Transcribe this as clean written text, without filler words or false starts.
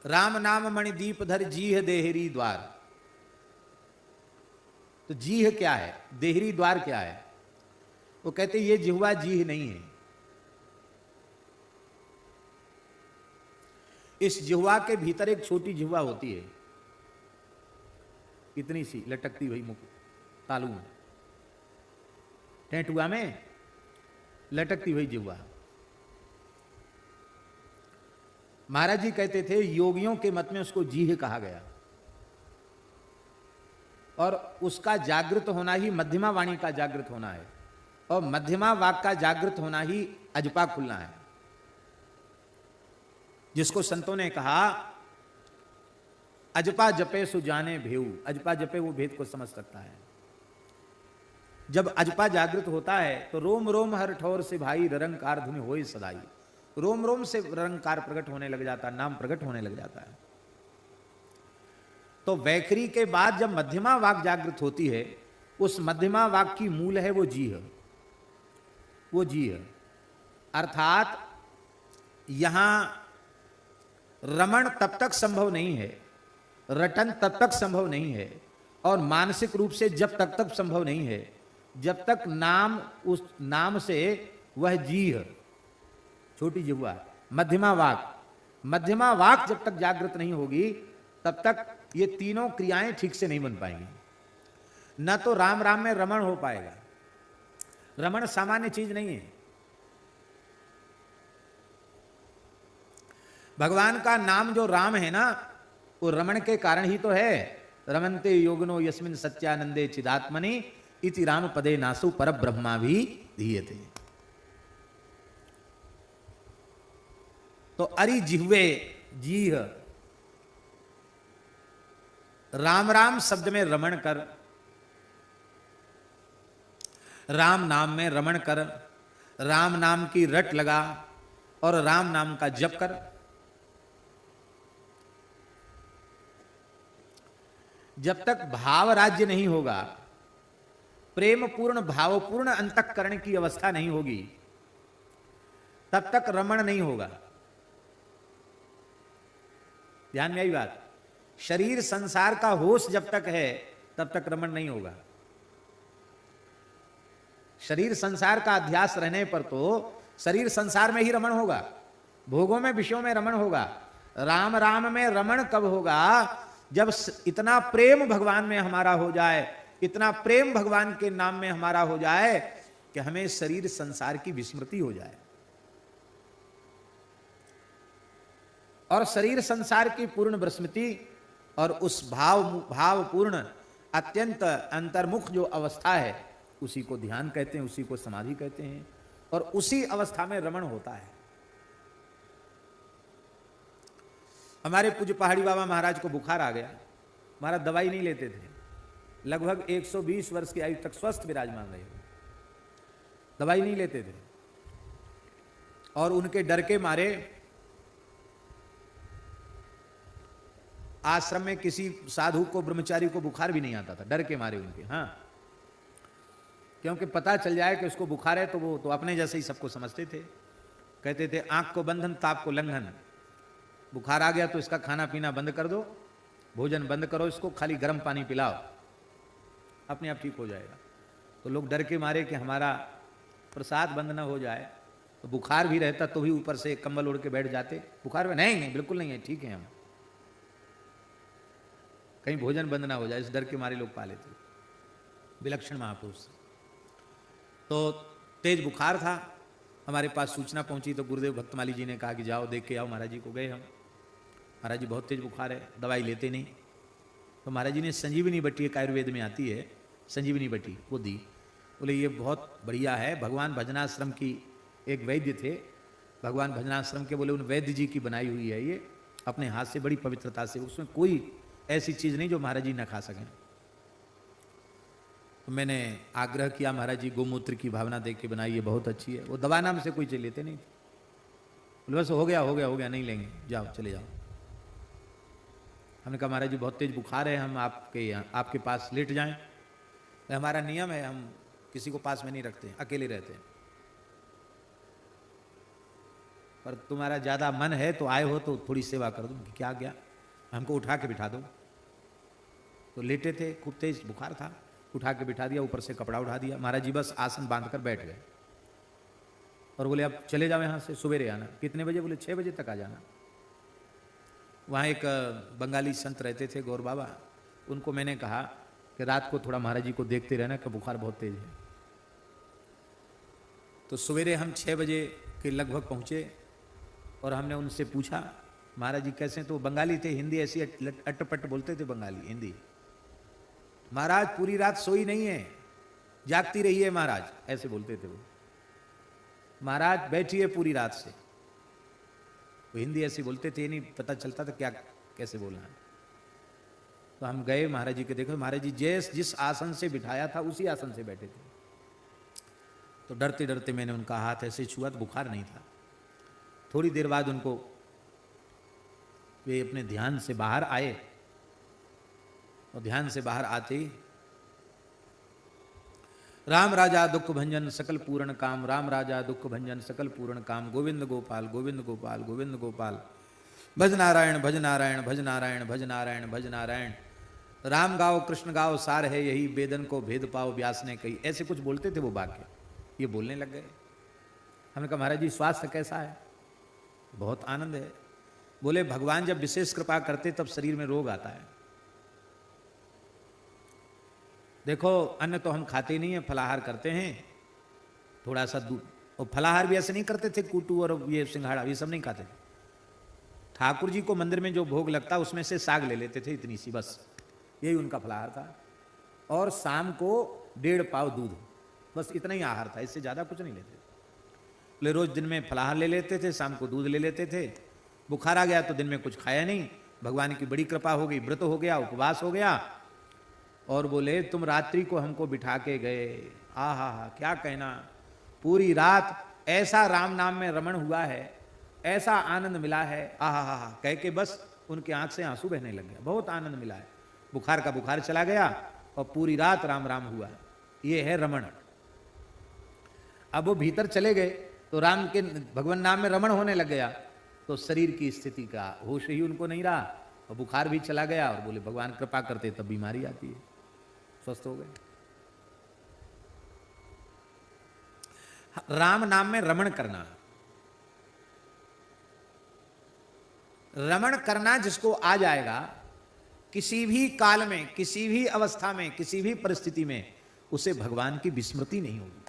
राम नाम मणि दीप धर जीह देहरी द्वार। तो जीह क्या है, देहरी द्वार क्या है? वो कहते ये जिह्वा जीह नहीं है। इस जिह्वा के भीतर एक छोटी जिह्वा होती है, इतनी सी लटकती हुई मुख तालू में, टेंटुआ में लटकती हुई जिह्वा। महाराज जी कहते थे योगियों के मत में उसको जीह कहा गया, और उसका जागृत होना ही मध्यमा वाणी का जागृत होना है, और मध्यमा वाक का जागृत होना ही अजपा खुलना है, जिसको संतों ने कहा अजपा जपे सुजाने भेऊ। अजपा जपे वो भेद को समझ सकता है। जब अजपा जागृत होता है तो रोम रोम हर ठौर से भाई ररंकार धुनि होए सदाई। रोम रोम से रंकार प्रकट होने लग जाता है, नाम प्रकट होने लग जाता है। तो वैखरी के बाद जब मध्यमा वाक जागृत होती है, उस मध्यमा वाक की मूल है वो जीह। वो जीह अर्थात यहां रमण तब तक संभव नहीं है, रटन तब तक संभव नहीं है, और मानसिक रूप से जब तक संभव नहीं है जब तक नाम, उस नाम से वह जीह, छोटी जिह्वा, मध्यमा वाक जब तक जागृत नहीं होगी तब तक ये तीनों क्रियाएं ठीक से नहीं बन पाएंगी। न तो राम राम में रमण हो पाएगा। रमण सामान्य चीज नहीं है। भगवान का नाम जो राम है ना, वो रमण के कारण ही तो है। रमन्ते योगिनो यस्मिन् सत्यानंदे चिदात्मनि इति राम पदे नासु पर ब्रह्मा भी धीयते। तो अरि जिह्वे जीह, राम राम शब्द में रमण कर, राम नाम में रमण कर, राम नाम की रट लगा और राम नाम का जप कर। जब तक भाव राज्य नहीं होगा, प्रेम पूर्ण भावपूर्ण अंतःकरण की अवस्था नहीं होगी, तब तक रमण नहीं होगा। ध्यान में आई बात। शरीर संसार का होश जब तक है तब तक रमण नहीं होगा। शरीर संसार का अध्यास रहने पर तो शरीर संसार में ही रमण होगा, भोगों में विषयों में रमण होगा। राम राम में रमण कब होगा? जब इतना प्रेम भगवान में हमारा हो जाए, इतना प्रेम भगवान के नाम में हमारा हो जाए कि हमें शरीर संसार की विस्मृति हो जाए, और शरीर संसार की पूर्ण विस्मृति और उस भावपूर्ण अत्यंत अंतर्मुख जो अवस्था है उसी को ध्यान कहते हैं, उसी को समाधि कहते हैं, और उसी अवस्था में रमण होता है। हमारे पूज्य पहाड़ी बाबा महाराज को बुखार आ गया। महाराज दवाई नहीं लेते थे, लगभग 120 वर्ष की आयु तक स्वस्थ विराजमान रहे, दवाई नहीं लेते थे, और उनके डर के मारे आश्रम में किसी साधु को, ब्रह्मचारी को बुखार भी नहीं आता था, डर के मारे उनके। हाँ, क्योंकि पता चल जाए कि उसको बुखार है तो वो तो अपने जैसे ही सबको समझते थे। कहते थे आंख को बंधन ताप को लंघन, बुखार आ गया तो इसका खाना पीना बंद कर दो, भोजन बंद करो, इसको खाली गर्म पानी पिलाओ, अपने आप ठीक हो जाएगा। तो लोग डर के मारे कि हमारा प्रसाद बंद ना हो जाए, तो बुखार भी रहता तो भी ऊपर से कंबल ओढ़ के बैठ जाते। बुखार में नहीं बिल्कुल नहीं है, ठीक है हम, कहीं भोजन बंद ना हो जाए, इस डर के मारे लोग पाले थे। विलक्षण महापुरुष। तो तेज बुखार था, हमारे पास सूचना पहुंची तो गुरुदेव भक्तमाली जी ने कहा कि जाओ देख के आओ। महाराज जी को गए हम, महाराज जी बहुत तेज बुखार है, दवाई लेते नहीं। तो महाराज जी ने संजीवनी बट्टी, एक आयुर्वेद में आती है संजीवनी बट्टी, वो दी। बोले ये बहुत बढ़िया है, भगवान भजनाश्रम की एक वैद्य थे, भगवान भजनाश्रम के, बोले उन वैद्य जी की बनाई हुई है ये, अपने हाथ से बड़ी पवित्रता से, उसमें कोई ऐसी चीज नहीं जो महाराज जी न खा सकें। तो मैंने आग्रह किया, महाराज जी गोमूत्र की भावना देख के बनाई, ये बहुत अच्छी है। वो दवा नाम से कोई चीज लेते नहीं, बोले बस हो गया नहीं लेंगे, जाओ चले जाओ। हमने कहा महाराज जी बहुत तेज बुखार है, हम आपके पास लेट जाएं। तो हमारा नियम है, हम किसी को पास में नहीं रखते, अकेले रहते हैं। पर तुम्हारा ज़्यादा मन है तो आए हो तो थोड़ी सेवा कर दो। क्या क्या, हमको उठा के बिठा दो। तो लेटे थे, खूब तेज बुखार था, उठा के बिठा दिया, ऊपर से कपड़ा उठा दिया। महाराज जी बस आसन बांध कर बैठ गए और बोले अब चले जाओ यहाँ से, सवेरे आना। कितने बजे? बोले 6 बजे तक आ जाना। वहाँ एक बंगाली संत रहते थे, गौर बाबा, उनको मैंने कहा कि रात को थोड़ा महाराज जी को देखते रहना कि बुखार बहुत तेज है। तो सवेरे हम 6 बजे के लगभग पहुँचे और हमने उनसे पूछा महाराज जी कैसे हैं? तो बंगाली थे, हिंदी ऐसी अटपट बोलते थे, बंगाली हिंदी। महाराज पूरी रात सोई नहीं है, जागती रही है महाराज, ऐसे बोलते थे वो। महाराज बैठी है पूरी रात से, वो हिंदी ऐसी बोलते थे, नहीं पता चलता था क्या कैसे बोलना है। तो हम गए महाराज जी के, देखो महाराज जी जिस आसन से बिठाया था उसी आसन से बैठे थे। तो डरते डरते मैंने उनका हाथ ऐसे छुआ तो बुखार नहीं था। थोड़ी देर बाद उनको वे अपने ध्यान से बाहर आए और ध्यान से बाहर आते ही राम राजा दुख भंजन सकल पूर्ण काम, राम राजा दुख भंजन सकल पूर्ण काम, गोविंद गोपाल गोविंद गोपाल गोविंद गोपाल, भज नारायण भज नारायण भज नारायण भज नारायण भज नारायण, राम गाओ कृष्ण गाओ सार है यही, वेदन को भेद पाओ व्यास ने कही। ऐसे कुछ बोलते थे वो वाक्य, ये बोलने लग गए। हमने कहा महाराज जी स्वास्थ्य कैसा है? बहुत आनंद है। बोले भगवान जब विशेष कृपा करते तब शरीर में रोग आता है। देखो अन्न तो हम खाते नहीं है, फलाहार करते हैं थोड़ा सा दूध, और फलाहार भी ऐसे नहीं करते थे, कूटू और ये सिंघाड़ा ये सब नहीं खाते थे। ठाकुर जी को मंदिर में जो भोग लगता उसमें से साग ले लेते थे, इतनी सी बस, यही उनका फलाहार था। और शाम को 1.5 पाव दूध, बस इतना ही आहार था, इससे ज्यादा कुछ नहीं लेते। बोले रोज दिन में फलाहार ले लेते थे, शाम को दूध ले लेते थे। बुखार आ गया तो दिन में कुछ खाया नहीं, भगवान की बड़ी कृपा हो गई, व्रत हो गया, उपवास हो गया। और बोले तुम रात्रि को हमको बिठा के गए, आहा हा क्या कहना, पूरी रात ऐसा राम नाम में रमण हुआ है, ऐसा आनंद मिला है, आहा हा कह के बस उनके आंख से आंसू बहने लग गया। बहुत आनंद मिला है, बुखार का बुखार चला गया और पूरी रात राम राम हुआ। ये है रमण। अब वो भीतर चले गए तो राम के भगवान नाम में रमण होने लग गया, तो शरीर की स्थिति का होश ही उनको नहीं रहा और बुखार भी चला गया। और बोले भगवान कृपा करते तब बीमारी आती है, स्वस्थ हो गए। राम नाम में रमण करना, रमण करना जिसको आ जाएगा, किसी भी काल में, किसी भी अवस्था में, किसी भी परिस्थिति में उसे भगवान की विस्मृति नहीं होगी।